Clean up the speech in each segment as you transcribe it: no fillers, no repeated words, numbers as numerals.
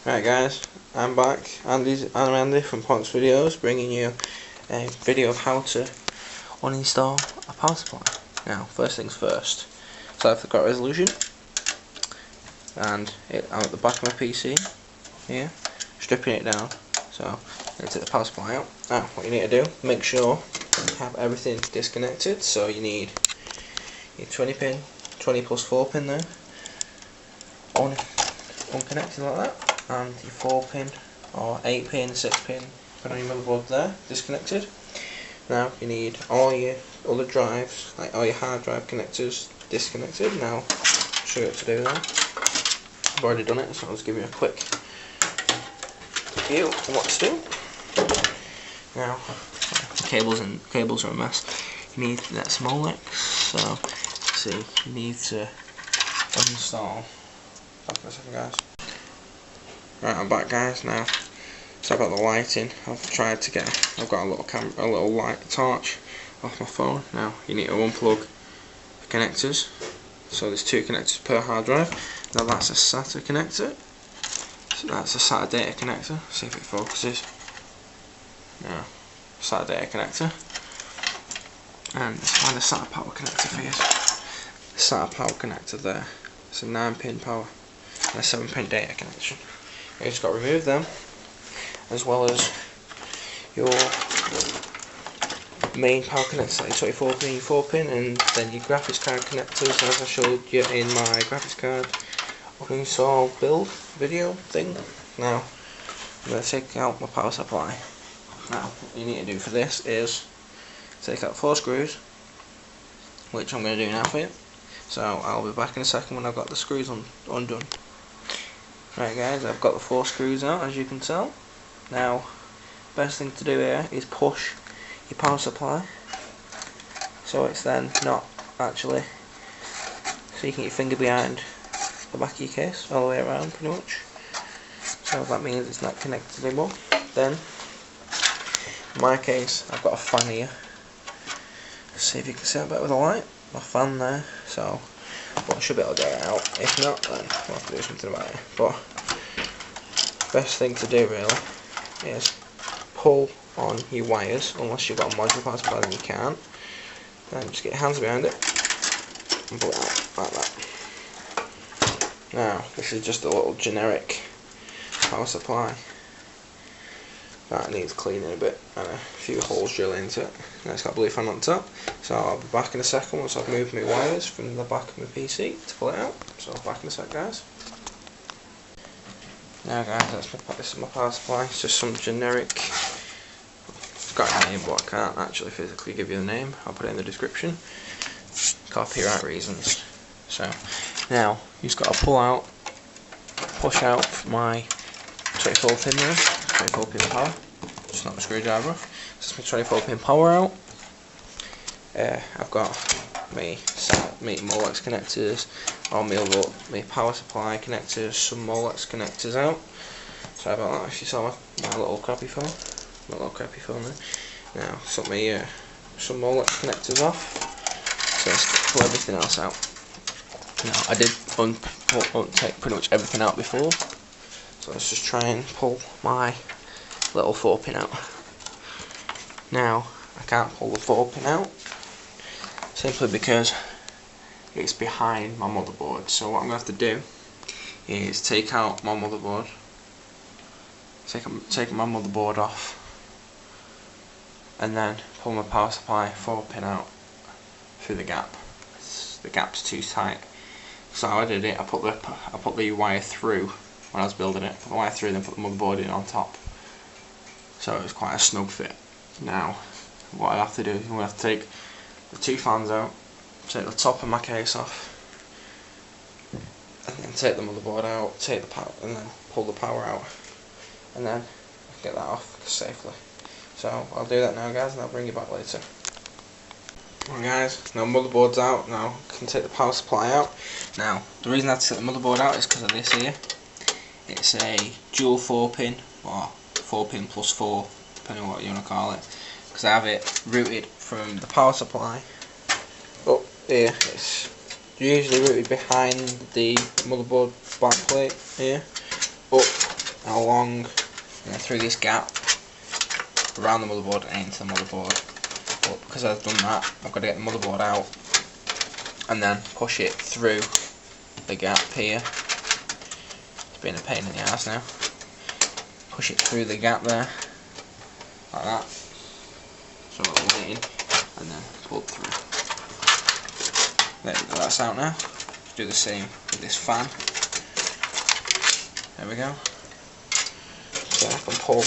Right guys, I'm back. I'm Andy from Ponce Videos, bringing you a video of how to uninstall a power supply. Now, first things first, so I have the correct resolution, and I'm at the back of my PC here, stripping it down. So I'm going to take the power supply out. Now, what you need to do, make sure you have everything disconnected. So you need your 20 plus 4 pin there, unconnected like that, and your 4 pin or 8 pin, 6 pin, depending on your motherboard there, disconnected. Now you need all your other drives, like all your hard drive connectors, disconnected. Now I'll show you what to do there. I've already done it, so I'll just give you a quick view of what to do. Now, cables are a mess. You need that Molex, so see, you need to uninstall. Back for a second, guys. Right, I'm back, guys. Now, so about the lighting, I've got a little light torch off my phone. Now, you need to unplug the connectors. So there's 2 connectors per hard drive. Now that's a SATA connector. So that's a SATA data connector. See if it focuses. Now, SATA data connector. And find a SATA power connector for you. The SATA power connector there. It's a 9 pin power and a 7 pin data connection. You just got to remove them, as well as your main power connector, like 24 pin, 4 pin, and then your graphics card connectors, as I showed you in my graphics card uninstall build video thing. Now I'm going to take out my power supply. Now what you need to do for this is take out 4 screws, which I'm going to do now for you. So I'll be back in a second when I've got the screws undone. Right guys, I've got the 4 screws out, as you can tell. Now, best thing to do here is push your power supply, so it's then not actually, so you can get your finger behind the back of your case, all the way around pretty much. So that means it's not connected anymore. Then, in my case, I've got a fan here. See if you can see that better with the light. My fan there, so but I should be able to get it out. If not, then we'll have to do something about it. But best thing to do really is pull on your wires, unless you've got a modular power supply, then you can't. Then just get your hands behind it and pull it out like that. Now this is just a little generic power supply that needs cleaning a bit and a few holes drilled into it. And it's got a blue fan on top. So I'll be back in a second once I've moved my wires from the back of my PC to pull it out. So back in a sec, guys. Now guys, this is my power supply. It's just some generic, I've got a name but I can't actually physically give you the name. I'll put it in the description. Copyright reasons. So now you've got to push out my 24 pin there. 24 pin power, just not the screwdriver. This is my 24 pin power out. I've got my Molex connectors, all my power supply connectors, some Molex connectors out. Sorry about that if you saw my little crappy phone. there. Now, some Molex connectors off. So let's pull everything else out. Now, I did take pretty much everything out before. So let's just try and pull my little 4 pin out. Now I can't pull the 4 pin out simply because it's behind my motherboard. So what I'm going to have to do is take out my motherboard, take my motherboard off, and then pull my power supply 4 pin out through the gap. The gap's too tight. So how I did it, I put the wire through. When I was building it, put the wire through, then put the motherboard in on top. So it was quite a snug fit. Now, what I have to do is I'm going to have to take the 2 fans out, take the top of my case off, and then take the motherboard out, take the power, and then pull the power out, and then get that off safely. So I'll do that now, guys, and I'll bring you back later. Well guys, now motherboard's out. Now I can take the power supply out. Now the reason I have to take the motherboard out is because of this here. It's a dual 4 pin, or 4 pin plus 4, depending on what you want to call it, because I have it routed from the power supply up here. It's usually routed behind the motherboard back plate here, up along through this gap around the motherboard and into the motherboard. But because I've done that, I've got to get the motherboard out and then push it through the gap here. It's been a pain in the ass now. Push it through the gap there, like that, so it'll get in, and then pull it through. There we go, that's out now. Do the same with this fan. There we go. So I can pull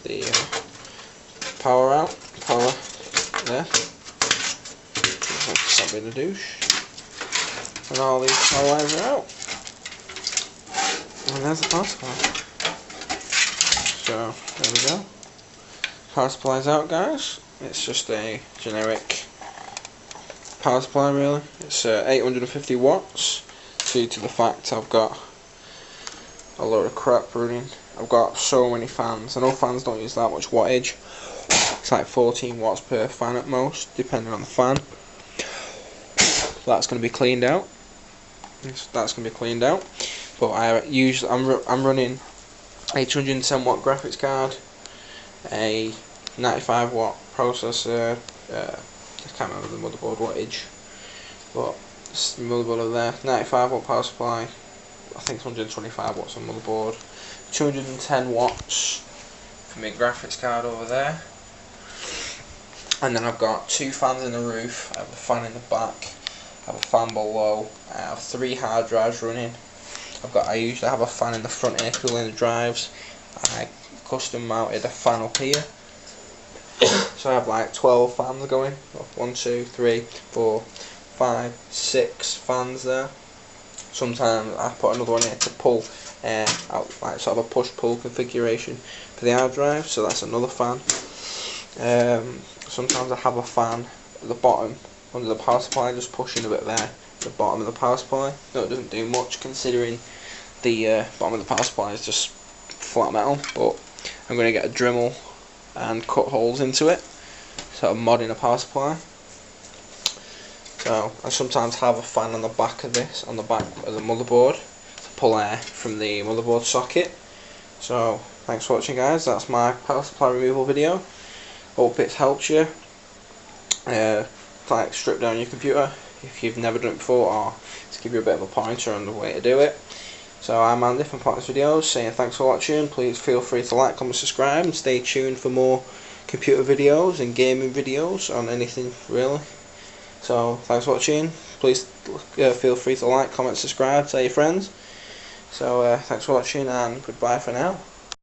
the power out, power there. Stop being a douche. And all these power wires are out. And there's the power supply. So there we go. Power supply's out, guys. It's just a generic power supply, really. It's 850 watts. Due to the fact I've got a load of crap running. I've got so many fans. I know fans don't use that much wattage. It's like 14 watts per fan at most, depending on the fan. That's going to be cleaned out. That's going to be cleaned out. But I'm running a 210 watt graphics card, a 95 watt processor. I can't remember the motherboard wattage, but it's the motherboard over there. 95 watt power supply. I think it's 125 watts on motherboard. 210 watts for my graphics card over there. And then I've got 2 fans in the roof. I have a fan in the back. I have a fan below. I have 3 hard drives running. I usually have a fan in the front here cooling the drives. I custom mounted a fan up here. So I have like 12 fans going. 1, 2, 3, 4, 5, 6 fans there. Sometimes I put another one here to pull out, like sort of a push-pull configuration for the hard drive. So that's another fan. Sometimes I have a fan at the bottom under the power supply, just pushing a bit there at the bottom of the power supply. No, it doesn't do much considering the bottom of the power supply is just flat metal, but I'm going to get a Dremel and cut holes into it, sort of modding a power supply. So I sometimes have a fan on the back of this, on the back of the motherboard, to pull air from the motherboard socket. So thanks for watching, guys. That's my power supply removal video. Hope it's helped you. Like strip down your computer if you've never done it before, or to give you a bit of a pointer on the way to do it. So I'm Andy from Pointless Videos saying thanks for watching. Please feel free to like, comment, subscribe, and stay tuned for more computer videos and gaming videos on anything really. So thanks for watching. Please feel free to like, comment, subscribe, tell your friends. So thanks for watching and goodbye for now.